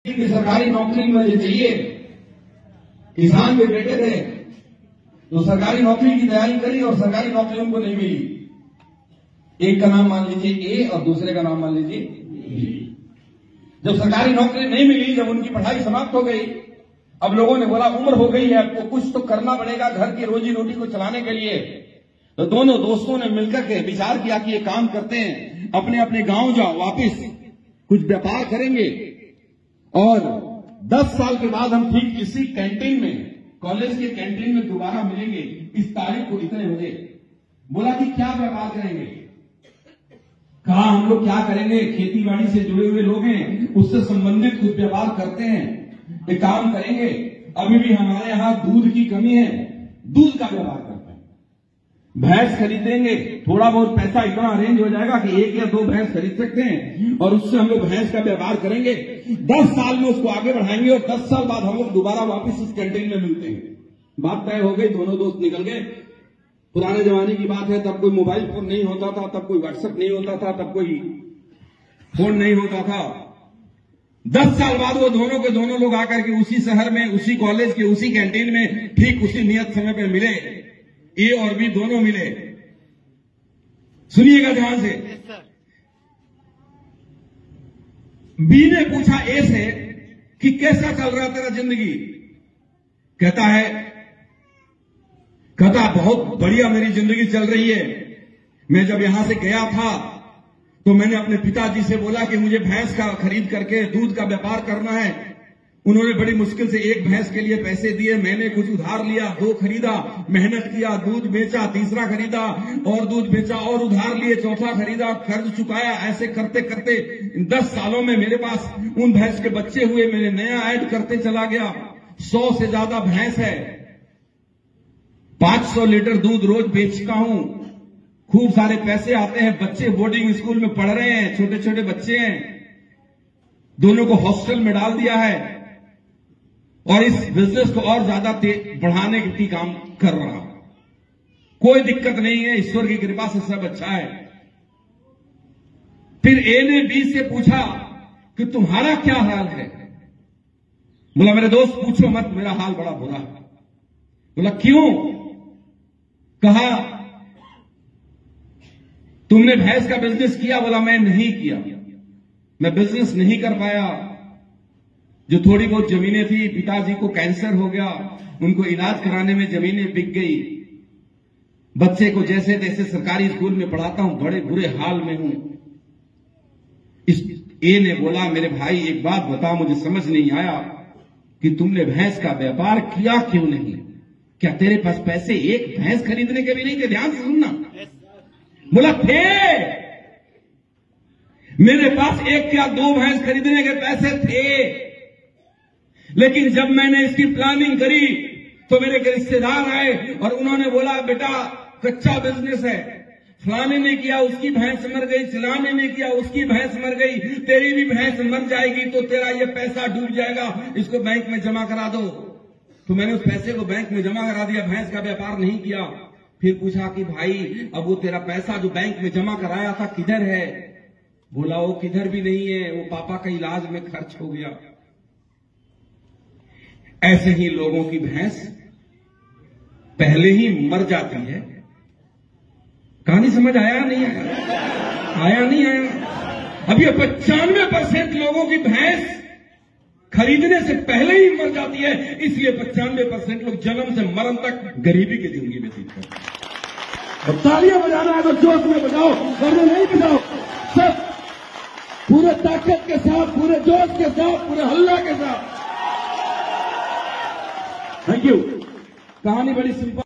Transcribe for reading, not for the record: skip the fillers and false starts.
कि सरकारी नौकरी मुझे चाहिए। किसान भी बैठे थे तो सरकारी नौकरी की तैयारी करी और सरकारी नौकरी उनको नहीं मिली। एक का नाम मान लीजिए ए और दूसरे का नाम मान लीजिए बी। जब सरकारी नौकरी नहीं मिली, जब उनकी पढ़ाई समाप्त हो गई, अब लोगों ने बोला उम्र हो गई है, आपको कुछ तो करना पड़ेगा घर की रोजी रोटी को चलाने के लिए। तो दोनों दोस्तों ने मिलकर के विचार किया कि ये काम करते हैं, अपने अपने गांव जाओ, वापिस कुछ व्यापार करेंगे और 10 साल के बाद हम ठीक इसी कैंटीन में, कॉलेज के कैंटीन में दोबारा मिलेंगे, इस तारीख को इतने बजे। बोला कि क्या व्यापार करेंगे? कहा हम लोग क्या करेंगे, खेती बाड़ी से जुड़े हुए लोग हैं, उससे संबंधित कुछ व्यापार करते हैं, एक काम करेंगे। अभी भी हमारे यहां दूध की कमी है, दूध का व्यापार करते हैं, भैंस खरीदेंगे, थोड़ा बहुत पैसा इतना अरेंज हो जाएगा कि 1 या 2 भैंस खरीद सकते हैं और उससे हम लोग भैंस का व्यापार करेंगे। 10 साल में उसको आगे बढ़ाएंगे और 10 साल बाद हम लोग दोबारा वापस इस कैंटीन में मिलते हैं। बात तय हो गई, दोनों दोस्त निकल गए। पुराने जमाने की बात है, तब कोई मोबाइल फोन नहीं होता था, तब कोई व्हाट्सएप नहीं होता था, तब कोई फोन नहीं होता था। 10 साल बाद वो दोनों के दोनों लोग आकर के उसी शहर में, उसी कॉलेज के, उसी कैंटीन में ठीक उसी नियत समय पर मिले। ए और बी दोनों मिले। सुनिएगा ध्यान से। बी ने पूछा ए से कि कैसा चल रहा तेरा जिंदगी? कहता बहुत बढ़िया मेरी जिंदगी चल रही है। मैं जब यहां से गया था तो मैंने अपने पिताजी से बोला कि मुझे भैंस का खरीद करके दूध का व्यापार करना है। उन्होंने बड़ी मुश्किल से 1 भैंस के लिए पैसे दिए, मैंने कुछ उधार लिया, 2 खरीदा, मेहनत किया, दूध बेचा, 3रा खरीदा और दूध बेचा और उधार लिए, 4था खरीदा, कर्ज चुकाया। ऐसे करते करते 10 सालों में मेरे पास उन भैंस के बच्चे हुए, मैंने नया ऐड करते चला गया। 100 से ज्यादा भैंस है, 500 लीटर दूध रोज बेचता हूं, खूब सारे पैसे आते हैं, बच्चे बोर्डिंग स्कूल में पढ़ रहे हैं, छोटे छोटे बच्चे हैं, दोनों को हॉस्टल में डाल दिया है और इस बिजनेस को और ज्यादा बढ़ाने की काम कर रहा हूं। कोई दिक्कत नहीं है, ईश्वर की कृपा से सब अच्छा है। फिर ए ने बी से पूछा कि तुम्हारा क्या हाल है? बोला मेरे दोस्त पूछो मत, मेरा हाल बड़ा बुरा है। बोला क्यों? कहा तुमने भैंस का बिजनेस किया? बोला मैं नहीं किया, मैं बिजनेस नहीं कर पाया। जो थोड़ी बहुत जमीनें थी, पिताजी को कैंसर हो गया, उनको इलाज कराने में जमीनें बिक गई। बच्चे को जैसे तैसे सरकारी स्कूल में पढ़ाता हूं, बड़े बुरे हाल में हूं। इस ए ने बोला मेरे भाई एक बात बता, मुझे समझ नहीं आया कि तुमने भैंस का व्यापार किया क्यों नहीं? क्या तेरे पास पैसे 1 भैंस खरीदने के भी नहीं थे? ध्यान से सुनना। बोला थे, मेरे पास 1 या 2 भैंस खरीदने के पैसे थे, लेकिन जब मैंने इसकी प्लानिंग करी तो मेरे के रिश्तेदार आए और उन्होंने बोला बेटा कच्चा बिजनेस है, फलाने ने किया उसकी भैंस मर गई, चिलाने ने किया उसकी भैंस मर गई, तेरी भी भैंस मर जाएगी तो तेरा ये पैसा डूब जाएगा, इसको बैंक में जमा करा दो। तो मैंने उस पैसे को बैंक में जमा करा दिया, भैंस का व्यापार नहीं किया। फिर पूछा कि भाई अब वो तेरा पैसा जो बैंक में जमा कराया था किधर है? बोला वो किधर भी नहीं है, वो पापा का इलाज में खर्च हो गया। ऐसे ही लोगों की भैंस पहले ही मर जाती है। कहानी समझ आया नहीं आया? आया नहीं आया? अब ये 95% लोगों की भैंस खरीदने से पहले ही मर जाती है, इसलिए 95% लोग जन्म से मरण तक गरीबी की जिंदगी व्यतीत करते हैं। और तालियां बजाना है तो जोश में बजाओ, वरना नहीं बजाओ। सब पूरे ताकत के साथ, पूरे जोश के साथ, पूरे हल्ला के साथ। Thank you. कहानी बड़ी सिंपल।